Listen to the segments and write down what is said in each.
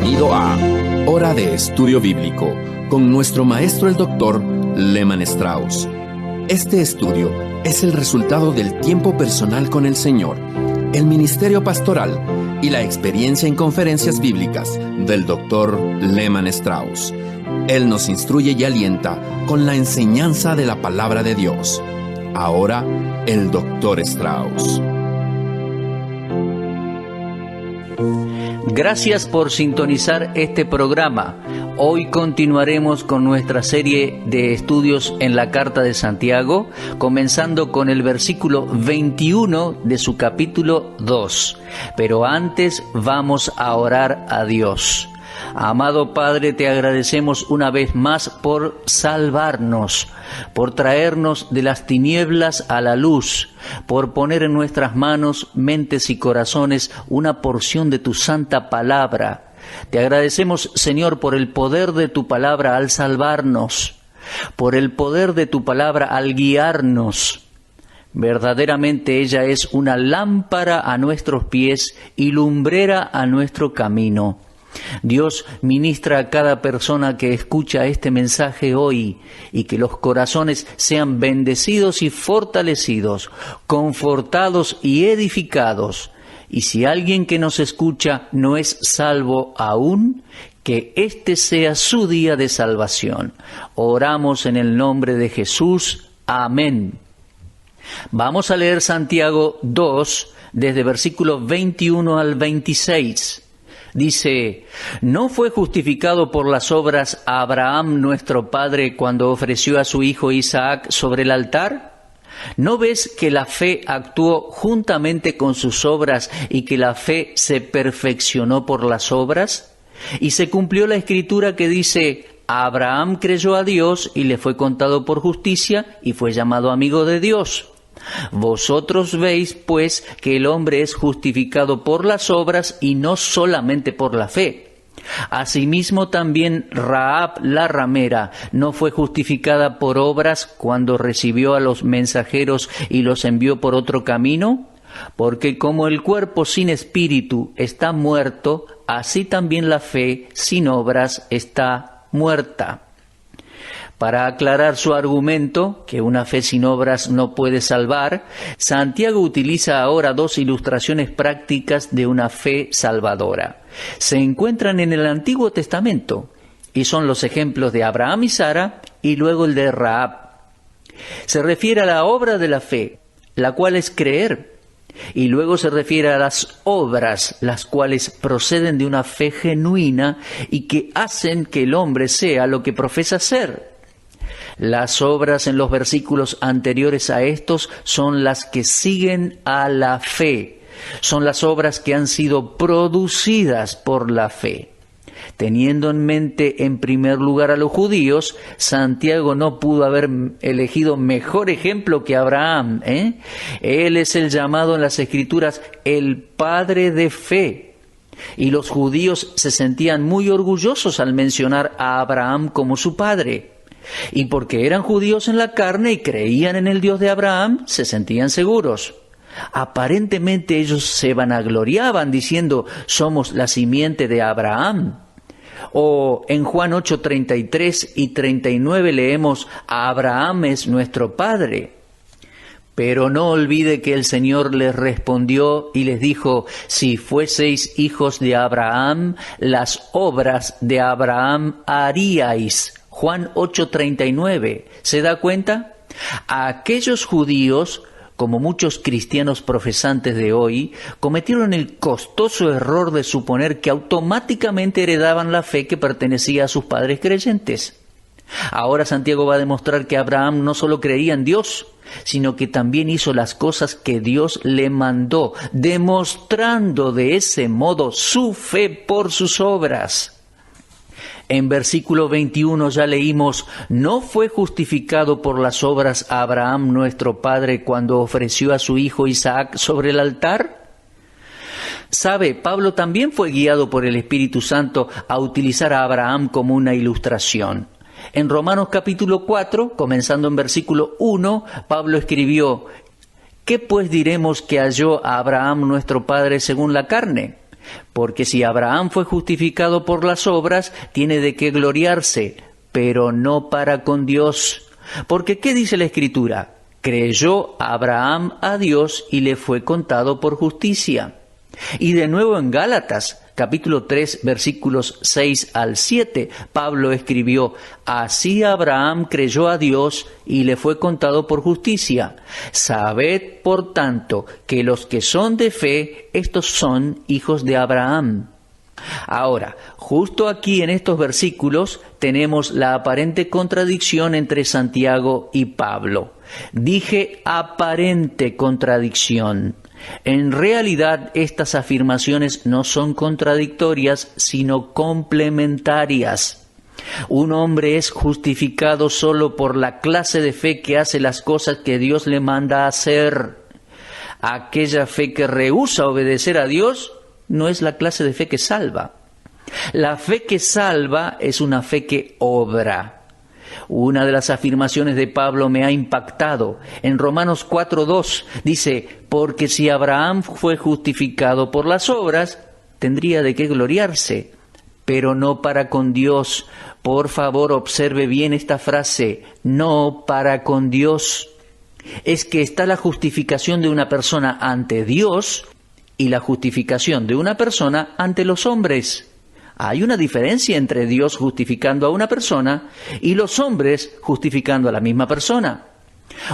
Bienvenido a Hora de Estudio Bíblico con nuestro maestro el Dr. Lehman Strauss. Este estudio es el resultado del tiempo personal con el Señor, el ministerio pastoral y la experiencia en conferencias bíblicas del Dr. Lehman Strauss. Él nos instruye y alienta con la enseñanza de la palabra de Dios. Ahora, el Dr. Strauss. Gracias por sintonizar este programa. Hoy continuaremos con nuestra serie de estudios en la Carta de Santiago, comenzando con el versículo 21 de su capítulo 2. Pero antes vamos a orar a Dios. Amado Padre, te agradecemos una vez más por salvarnos, por traernos de las tinieblas a la luz, por poner en nuestras manos, mentes y corazones una porción de tu santa palabra. Te agradecemos, Señor, por el poder de tu palabra al salvarnos, por el poder de tu palabra al guiarnos. Verdaderamente ella es una lámpara a nuestros pies y lumbrera a nuestro camino. Dios, ministra a cada persona que escucha este mensaje hoy y que los corazones sean bendecidos y fortalecidos, confortados y edificados. Y si alguien que nos escucha no es salvo aún, que este sea su día de salvación. Oramos en el nombre de Jesús. Amén. Vamos a leer Santiago 2, desde versículos 21 al 26. Dice: ¿no fue justificado por las obras Abraham nuestro padre cuando ofreció a su hijo Isaac sobre el altar? ¿No ves que la fe actuó juntamente con sus obras y que la fe se perfeccionó por las obras? Y se cumplió la escritura que dice: Abraham creyó a Dios y le fue contado por justicia y fue llamado amigo de Dios. Vosotros veis, pues, que el hombre es justificado por las obras y no solamente por la fe. Asimismo también Rahab la ramera no fue justificada por obras cuando recibió a los mensajeros y los envió por otro camino, porque como el cuerpo sin espíritu está muerto, así también la fe sin obras está muerta. Para aclarar su argumento, que una fe sin obras no puede salvar, Santiago utiliza ahora dos ilustraciones prácticas de una fe salvadora. Se encuentran en el Antiguo Testamento y son los ejemplos de Abraham y Sara y luego el de Rahab. Se refiere a la obra de la fe, la cual es creer, y luego se refiere a las obras, las cuales proceden de una fe genuina y que hacen que el hombre sea lo que profesa ser. Las obras en los versículos anteriores a estos son las que siguen a la fe. Son las obras que han sido producidas por la fe. Teniendo en mente en primer lugar a los judíos, Santiago no pudo haber elegido mejor ejemplo que Abraham. Él es el llamado en las Escrituras el padre de fe. Y los judíos se sentían muy orgullosos al mencionar a Abraham como su padre. Y porque eran judíos en la carne y creían en el Dios de Abraham, se sentían seguros. Aparentemente ellos se vanagloriaban diciendo: somos la simiente de Abraham. O en Juan 8, 33 y 39 leemos: Abraham es nuestro padre. Pero no olvide que el Señor les respondió y les dijo: si fueseis hijos de Abraham, las obras de Abraham haríais. Juan 8:39. ¿Se da cuenta? A aquellos judíos, como muchos cristianos profesantes de hoy, cometieron el costoso error de suponer que automáticamente heredaban la fe que pertenecía a sus padres creyentes. Ahora Santiago va a demostrar que Abraham no solo creía en Dios, sino que también hizo las cosas que Dios le mandó, demostrando de ese modo su fe por sus obras. En versículo 21 ya leímos: ¿no fue justificado por las obras Abraham nuestro padre cuando ofreció a su hijo Isaac sobre el altar? ¿Sabe? Pablo también fue guiado por el Espíritu Santo a utilizar a Abraham como una ilustración. En Romanos capítulo 4, comenzando en versículo 1, Pablo escribió: ¿qué pues diremos que halló a Abraham nuestro padre según la carne? Porque si Abraham fue justificado por las obras, tiene de qué gloriarse, pero no para con Dios. Porque ¿qué dice la Escritura? Creyó Abraham a Dios y le fue contado por justicia. Y de nuevo en Gálatas, capítulo 3, versículos 6 al 7, Pablo escribió: así Abraham creyó a Dios y le fue contado por justicia. Sabed, por tanto, que los que son de fe, estos son hijos de Abraham. Ahora, justo aquí en estos versículos tenemos la aparente contradicción entre Santiago y Pablo. Dije aparente contradicción. En realidad, estas afirmaciones no son contradictorias, sino complementarias. Un hombre es justificado solo por la clase de fe que hace las cosas que Dios le manda hacer. Aquella fe que rehúsa obedecer a Dios no es la clase de fe que salva. La fe que salva es una fe que obra. Una de las afirmaciones de Pablo me ha impactado. En Romanos 4:2 dice: porque si Abraham fue justificado por las obras, tendría de qué gloriarse, pero no para con Dios. Por favor, observe bien esta frase: no para con Dios. Es que está la justificación de una persona ante Dios y la justificación de una persona ante los hombres. Hay una diferencia entre Dios justificando a una persona y los hombres justificando a la misma persona.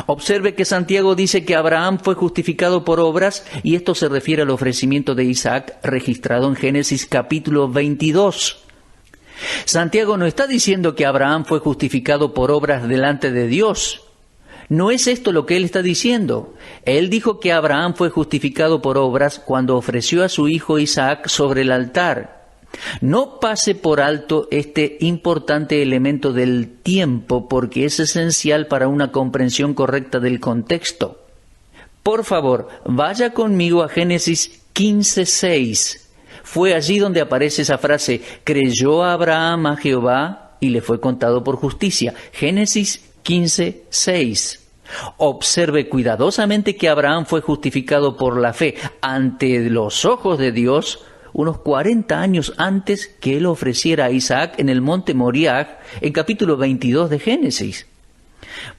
Observe que Santiago dice que Abraham fue justificado por obras, y esto se refiere al ofrecimiento de Isaac registrado en Génesis capítulo 22. Santiago no está diciendo que Abraham fue justificado por obras delante de Dios. No es esto lo que él está diciendo. Él dijo que Abraham fue justificado por obras cuando ofreció a su hijo Isaac sobre el altar. No pase por alto este importante elemento del tiempo, porque es esencial para una comprensión correcta del contexto. Por favor, vaya conmigo a Génesis 15:6. Fue allí donde aparece esa frase: creyó Abraham a Jehová y le fue contado por justicia. Génesis 15:6. Observe cuidadosamente que Abraham fue justificado por la fe ante los ojos de Dios unos 40 años antes que él ofreciera a Isaac en el monte Moriah, en capítulo 22 de Génesis.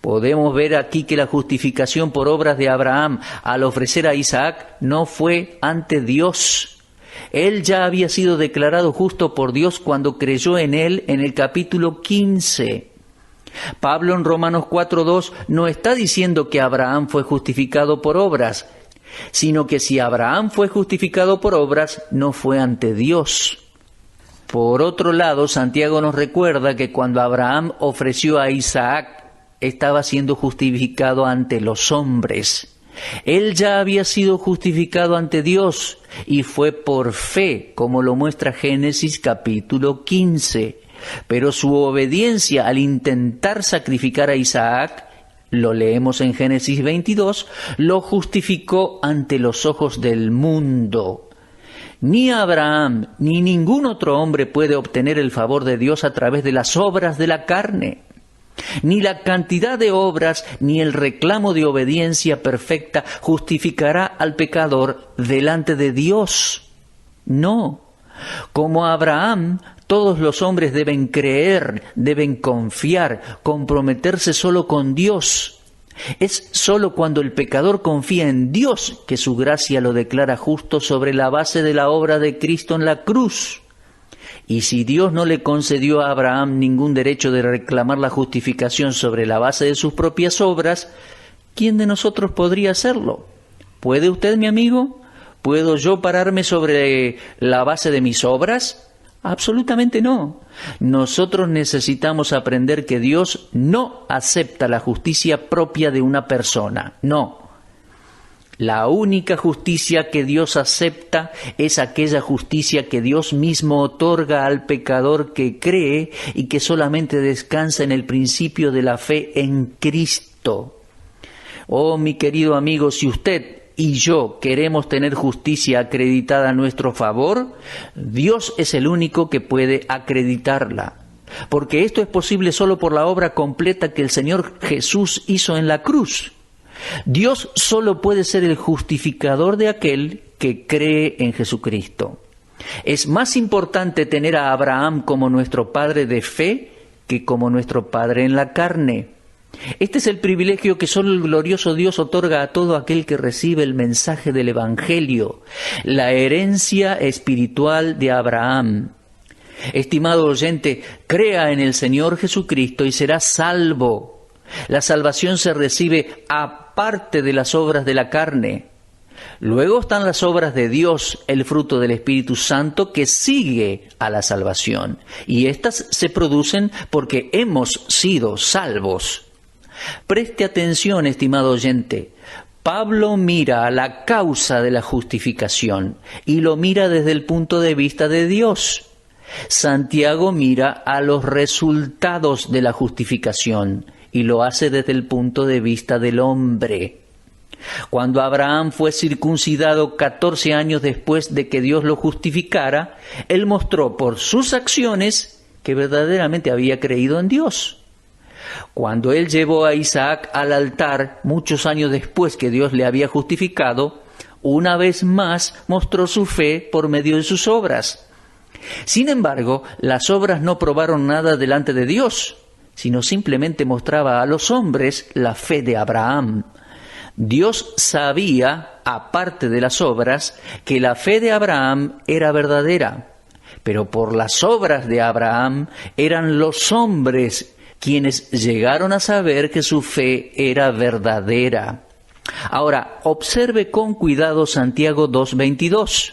Podemos ver aquí que la justificación por obras de Abraham al ofrecer a Isaac no fue ante Dios. Él ya había sido declarado justo por Dios cuando creyó en él en el capítulo 15. Pablo en Romanos 4:2 no está diciendo que Abraham fue justificado por obras, sino que si Abraham fue justificado por obras, no fue ante Dios. Por otro lado, Santiago nos recuerda que cuando Abraham ofreció a Isaac, estaba siendo justificado ante los hombres. Él ya había sido justificado ante Dios, y fue por fe, como lo muestra Génesis capítulo 15. Pero su obediencia al intentar sacrificar a Isaac, lo leemos en Génesis 22, lo justificó ante los ojos del mundo. Ni Abraham ni ningún otro hombre puede obtener el favor de Dios a través de las obras de la carne. Ni la cantidad de obras ni el reclamo de obediencia perfecta justificará al pecador delante de Dios. No. Como Abraham, todos los hombres deben creer, deben confiar, comprometerse solo con Dios. Es solo cuando el pecador confía en Dios que su gracia lo declara justo sobre la base de la obra de Cristo en la cruz. Y si Dios no le concedió a Abraham ningún derecho de reclamar la justificación sobre la base de sus propias obras, ¿quién de nosotros podría hacerlo? ¿Puede usted, mi amigo? ¿Puedo yo pararme sobre la base de mis obras? Absolutamente no. Nosotros necesitamos aprender que Dios no acepta la justicia propia de una persona. No. La única justicia que Dios acepta es aquella justicia que Dios mismo otorga al pecador que cree y que solamente descansa en el principio de la fe en Cristo. Oh, mi querido amigo, si usted y yo queremos tener justicia acreditada a nuestro favor, Dios es el único que puede acreditarla. Porque esto es posible solo por la obra completa que el Señor Jesús hizo en la cruz. Dios solo puede ser el justificador de aquel que cree en Jesucristo. Es más importante tener a Abraham como nuestro padre de fe que como nuestro padre en la carne. Este es el privilegio que solo el glorioso Dios otorga a todo aquel que recibe el mensaje del Evangelio, la herencia espiritual de Abraham. Estimado oyente, crea en el Señor Jesucristo y será salvo. La salvación se recibe aparte de las obras de la carne. Luego están las obras de Dios, el fruto del Espíritu Santo que sigue a la salvación. Y éstas se producen porque hemos sido salvos. Preste atención, estimado oyente. Pablo mira a la causa de la justificación y lo mira desde el punto de vista de Dios. Santiago mira a los resultados de la justificación y lo hace desde el punto de vista del hombre. Cuando Abraham fue circuncidado 14 años después de que Dios lo justificara, él mostró por sus acciones que verdaderamente había creído en Dios. Cuando él llevó a Isaac al altar, muchos años después que Dios le había justificado, una vez más mostró su fe por medio de sus obras. Sin embargo, las obras no probaron nada delante de Dios, sino simplemente mostraba a los hombres la fe de Abraham. Dios sabía, aparte de las obras, que la fe de Abraham era verdadera, pero por las obras de Abraham eran los hombres quienes llegaron a saber que su fe era verdadera. Ahora, observe con cuidado Santiago 2:22.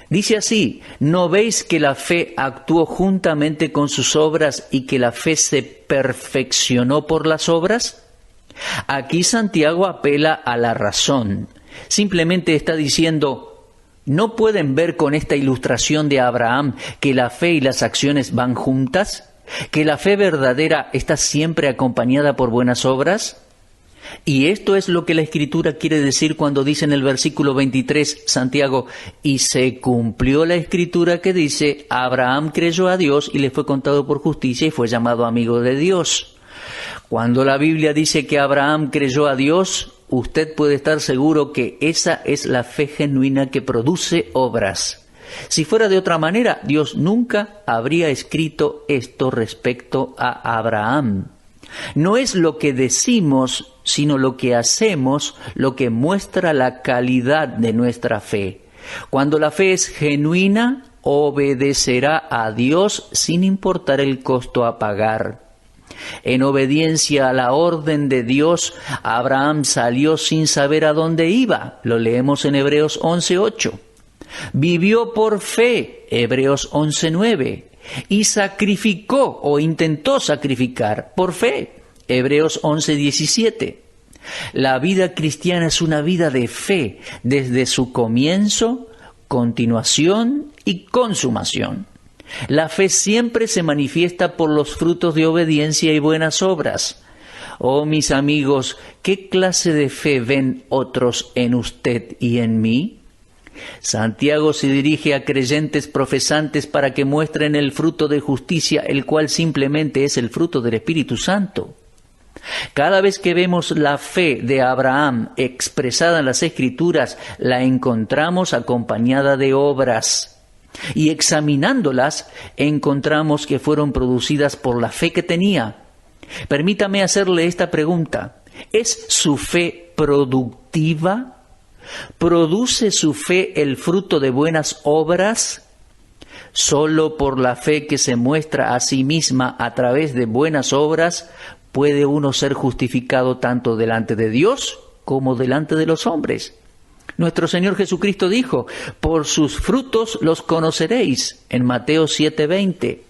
Dice así: ¿no veis que la fe actuó juntamente con sus obras y que la fe se perfeccionó por las obras? Aquí Santiago apela a la razón. Simplemente está diciendo, ¿no pueden ver con esta ilustración de Abraham que la fe y las acciones van juntas? ¿Que la fe verdadera está siempre acompañada por buenas obras? Y esto es lo que la Escritura quiere decir cuando dice en el versículo 23, Santiago, y se cumplió la Escritura que dice, Abraham creyó a Dios y le fue contado por justicia y fue llamado amigo de Dios. Cuando la Biblia dice que Abraham creyó a Dios, usted puede estar seguro que esa es la fe genuina que produce obras. Si fuera de otra manera, Dios nunca habría escrito esto respecto a Abraham. No es lo que decimos, sino lo que hacemos, lo que muestra la calidad de nuestra fe. Cuando la fe es genuina, obedecerá a Dios sin importar el costo a pagar. En obediencia a la orden de Dios, Abraham salió sin saber a dónde iba. Lo leemos en Hebreos 11:8. Vivió por fe, Hebreos 11:9. Y sacrificó o intentó sacrificar por fe, Hebreos 11:17. La vida cristiana es una vida de fe desde su comienzo, continuación y consumación. La fe siempre se manifiesta por los frutos de obediencia y buenas obras. Oh, mis amigos, ¿qué clase de fe ven otros en usted y en mí? Santiago se dirige a creyentes profesantes para que muestren el fruto de justicia, el cual simplemente es el fruto del Espíritu Santo. Cada vez que vemos la fe de Abraham expresada en las Escrituras, la encontramos acompañada de obras. Y examinándolas, encontramos que fueron producidas por la fe que tenía. Permítame hacerle esta pregunta. ¿Es su fe productiva? ¿Produce su fe el fruto de buenas obras? Solo por la fe que se muestra a sí misma a través de buenas obras puede uno ser justificado tanto delante de Dios como delante de los hombres. Nuestro Señor Jesucristo dijo, por sus frutos los conoceréis, en Mateo 7:20.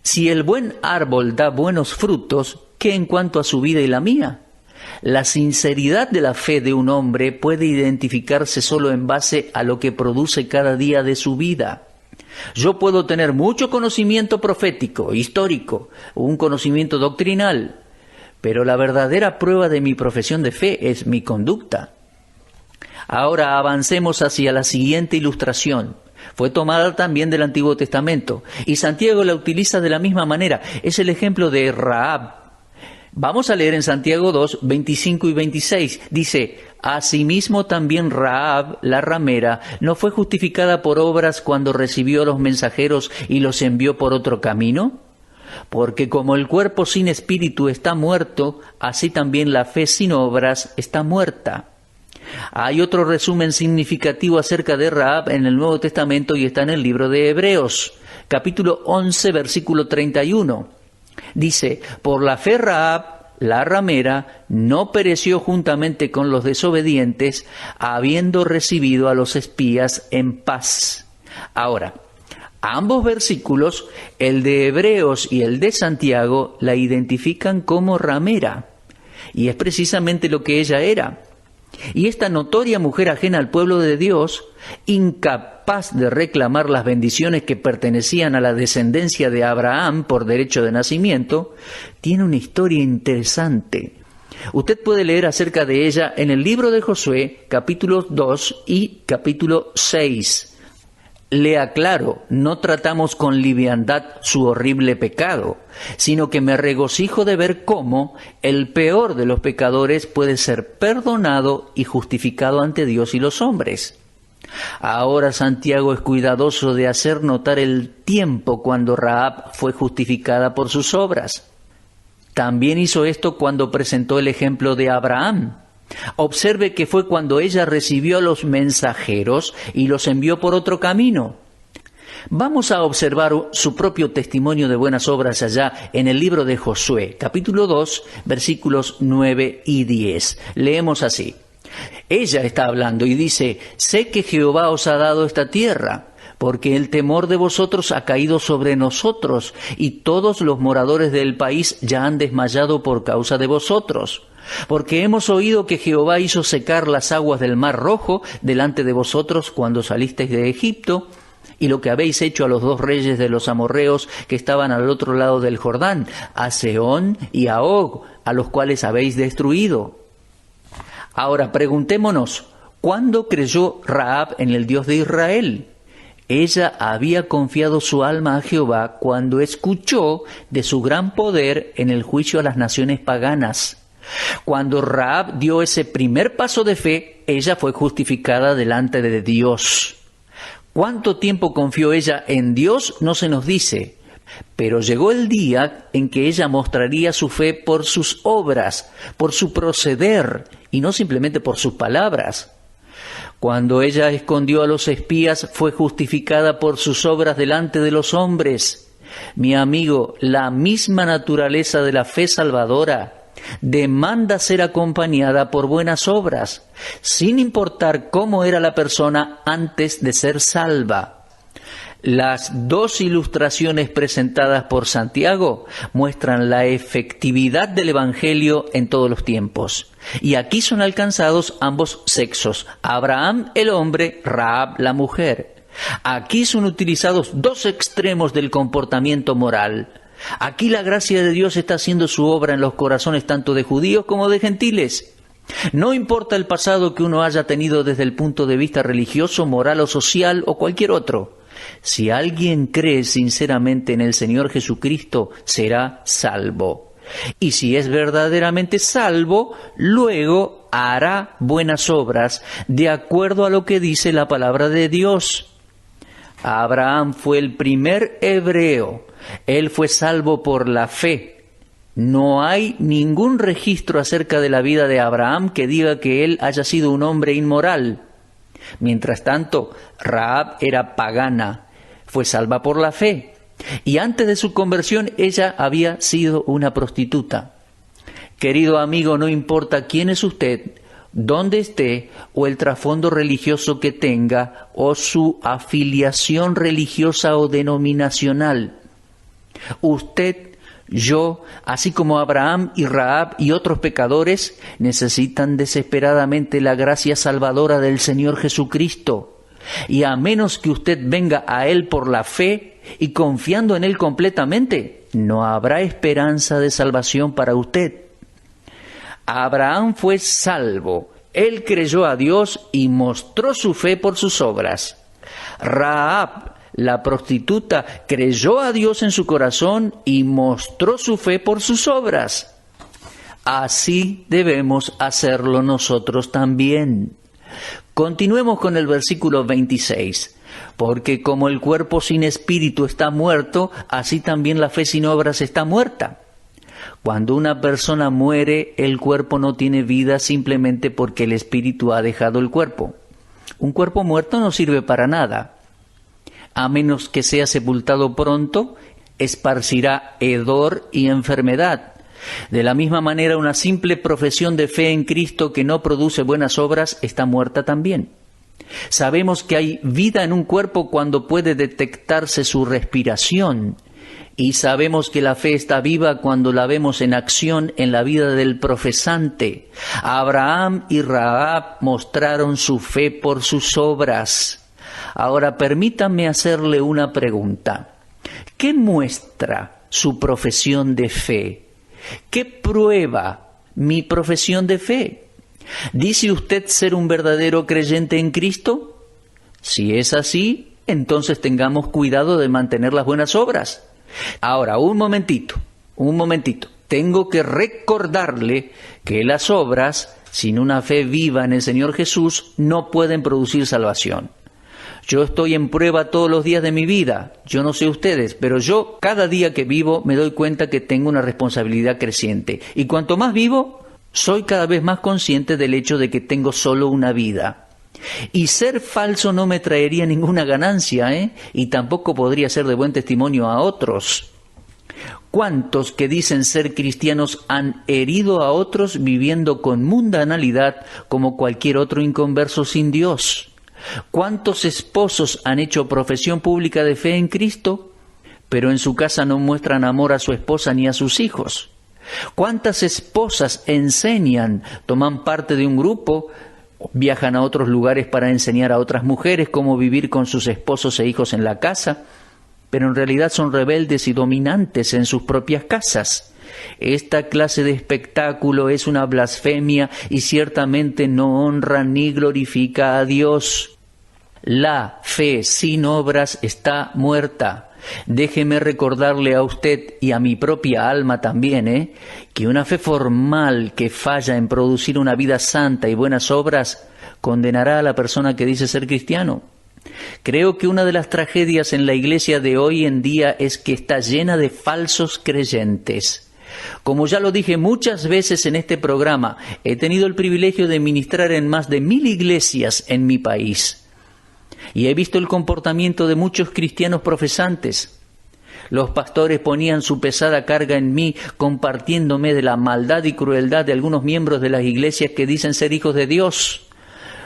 Si el buen árbol da buenos frutos, ¿qué en cuanto a su vida y la mía? La sinceridad de la fe de un hombre puede identificarse solo en base a lo que produce cada día de su vida. Yo puedo tener mucho conocimiento profético, histórico, un conocimiento doctrinal, pero la verdadera prueba de mi profesión de fe es mi conducta. Ahora avancemos hacia la siguiente ilustración. Fue tomada también del Antiguo Testamento y Santiago la utiliza de la misma manera. Es el ejemplo de Rahab. Vamos a leer en Santiago 2, 25 y 26. Dice: asimismo también Rahab, la ramera, no fue justificada por obras cuando recibió a los mensajeros y los envió por otro camino. Porque como el cuerpo sin espíritu está muerto, así también la fe sin obras está muerta. Hay otro resumen significativo acerca de Rahab en el Nuevo Testamento y está en el libro de Hebreos, capítulo 11, versículo 31. Dice: por la fe Rahab, la ramera, no pereció juntamente con los desobedientes, habiendo recibido a los espías en paz. Ahora, ambos versículos, el de Hebreos y el de Santiago, la identifican como ramera. Y es precisamente lo que ella era. Y esta notoria mujer ajena al pueblo de Dios, incapaz de reclamar las bendiciones que pertenecían a la descendencia de Abraham por derecho de nacimiento, tiene una historia interesante. Usted puede leer acerca de ella en el libro de Josué, capítulo 2 y capítulo 6. Le aclaro, no tratamos con liviandad su horrible pecado, sino que me regocijo de ver cómo el peor de los pecadores puede ser perdonado y justificado ante Dios y los hombres. Ahora Santiago es cuidadoso de hacer notar el tiempo cuando Rahab fue justificada por sus obras. También hizo esto cuando presentó el ejemplo de Abraham. Observe que fue cuando ella recibió a los mensajeros y los envió por otro camino. Vamos a observar su propio testimonio de buenas obras allá en el libro de Josué, capítulo 2, versículos 9 y 10. Leemos así. Ella está hablando y dice: sé que Jehová os ha dado esta tierra, porque el temor de vosotros ha caído sobre nosotros, y todos los moradores del país ya han desmayado por causa de vosotros. Porque hemos oído que Jehová hizo secar las aguas del Mar Rojo delante de vosotros cuando salisteis de Egipto, y lo que habéis hecho a los 2 reyes de los amorreos que estaban al otro lado del Jordán, a Sehón y a Og, a los cuales habéis destruido. Ahora preguntémonos, ¿cuándo creyó Rahab en el Dios de Israel? Ella había confiado su alma a Jehová cuando escuchó de su gran poder en el juicio a las naciones paganas. Cuando Rahab dio ese primer paso de fe, ella fue justificada delante de Dios. ¿Cuánto tiempo confió ella en Dios? No se nos dice. Pero llegó el día en que ella mostraría su fe por sus obras, por su proceder, y no simplemente por sus palabras. Cuando ella escondió a los espías, fue justificada por sus obras delante de los hombres. Mi amigo, la misma naturaleza de la fe salvadora demanda ser acompañada por buenas obras, sin importar cómo era la persona antes de ser salva. Las 2 ilustraciones presentadas por Santiago muestran la efectividad del Evangelio en todos los tiempos. Y aquí son alcanzados ambos sexos, Abraham el hombre, Rahab la mujer. Aquí son utilizados 2 extremos del comportamiento moral. Aquí la gracia de Dios está haciendo su obra en los corazones tanto de judíos como de gentiles. No importa el pasado que uno haya tenido desde el punto de vista religioso, moral o social o cualquier otro. Si alguien cree sinceramente en el Señor Jesucristo, será salvo. Y si es verdaderamente salvo, luego hará buenas obras de acuerdo a lo que dice la palabra de Dios. Abraham fue el primer hebreo. Él fue salvo por la fe. No hay ningún registro acerca de la vida de Abraham que diga que él haya sido un hombre inmoral. Mientras tanto, Rahab era pagana, fue salva por la fe. Y antes de su conversión, ella había sido una prostituta. Querido amigo, no importa quién es usted, dónde esté, o el trasfondo religioso que tenga, o su afiliación religiosa o denominacional. Usted, yo, así como Abraham y Rahab y otros pecadores, necesitan desesperadamente la gracia salvadora del Señor Jesucristo. Y a menos que usted venga a Él por la fe y confiando en Él completamente, no habrá esperanza de salvación para usted. Abraham fue salvo. Él creyó a Dios y mostró su fe por sus obras. Rahab, la prostituta, creyó a Dios en su corazón y mostró su fe por sus obras. así debemos hacerlo nosotros también. Continuemos con el versículo 26. Porque como el cuerpo sin espíritu está muerto, así también la fe sin obras está muerta. Cuando una persona muere, el cuerpo no tiene vida simplemente porque el espíritu ha dejado el cuerpo. Un cuerpo muerto no sirve para nada. A menos que sea sepultado pronto, esparcirá hedor y enfermedad. De la misma manera, una simple profesión de fe en Cristo que no produce buenas obras está muerta también. Sabemos que hay vida en un cuerpo cuando puede detectarse su respiración, y sabemos que la fe está viva cuando la vemos en acción en la vida del profesante. Abraham y Rahab mostraron su fe por sus obras. Ahora permítanme hacerle una pregunta. ¿Qué muestra su profesión de fe? ¿Qué prueba mi profesión de fe? ¿Dice usted ser un verdadero creyente en Cristo? Si es así, entonces tengamos cuidado de mantener las buenas obras. Ahora, un momentito. Tengo que recordarle que las obras, sin una fe viva en el Señor Jesús, no pueden producir salvación. Yo estoy en prueba todos los días de mi vida. Yo no sé ustedes, pero yo cada día que vivo me doy cuenta que tengo una responsabilidad creciente. Y cuanto más vivo, soy cada vez más consciente del hecho de que tengo solo una vida. Y ser falso no me traería ninguna ganancia, y tampoco podría ser de buen testimonio a otros. ¿Cuántos que dicen ser cristianos han herido a otros viviendo con mundanalidad como cualquier otro inconverso sin Dios? ¿Cuántos esposos han hecho profesión pública de fe en Cristo, pero en su casa no muestran amor a su esposa ni a sus hijos? ¿Cuántas esposas enseñan, toman parte de un grupo, viajan a otros lugares para enseñar a otras mujeres cómo vivir con sus esposos e hijos en la casa, pero en realidad son rebeldes y dominantes en sus propias casas? Esta clase de espectáculo es una blasfemia y ciertamente no honra ni glorifica a Dios. La fe sin obras está muerta. Déjeme recordarle a usted y a mi propia alma también, que una fe formal que falla en producir una vida santa y buenas obras condenará a la persona que dice ser cristiano. Creo que una de las tragedias en la iglesia de hoy en día es que está llena de falsos creyentes. Como ya lo dije muchas veces en este programa, he tenido el privilegio de ministrar en más de 1000 iglesias en mi país. Y he visto el comportamiento de muchos cristianos profesantes. Los pastores ponían su pesada carga en mí, compartiéndome de la maldad y crueldad de algunos miembros de las iglesias que dicen ser hijos de Dios.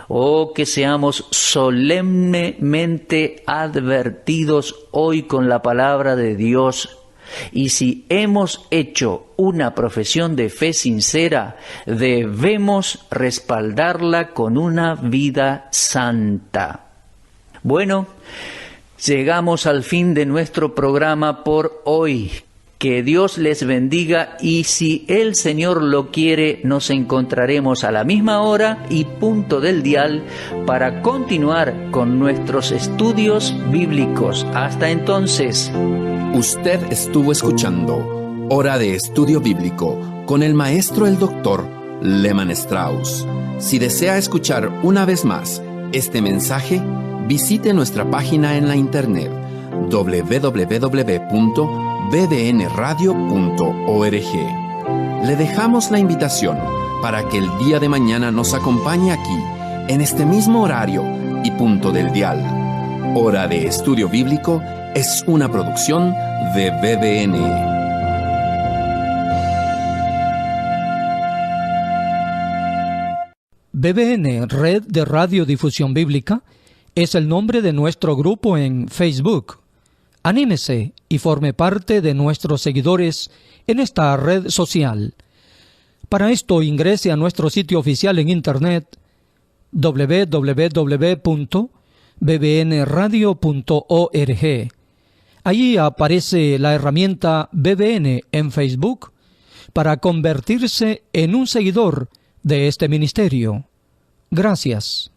Oh, que seamos solemnemente advertidos hoy con la palabra de Dios. Y si hemos hecho una profesión de fe sincera, debemos respaldarla con una vida santa. Bueno, llegamos al fin de nuestro programa por hoy. Que Dios les bendiga y si el Señor lo quiere, nos encontraremos a la misma hora y punto del dial para continuar con nuestros estudios bíblicos. Hasta entonces. Usted estuvo escuchando Hora de Estudio Bíblico con el maestro el doctor Lehmann Strauss. Si desea escuchar una vez más este mensaje, visite nuestra página en la internet www.bbnradio.org. Le dejamos la invitación para que el día de mañana nos acompañe aquí, en este mismo horario y punto del dial. Hora de Estudio Bíblico es una producción de BBN. BBN, Red de Radiodifusión Bíblica, es el nombre de nuestro grupo en Facebook. Anímese y forme parte de nuestros seguidores en esta red social. Para esto ingrese a nuestro sitio oficial en internet www.bbnradio.org. Allí aparece la herramienta BBN en Facebook para convertirse en un seguidor de este ministerio. Gracias.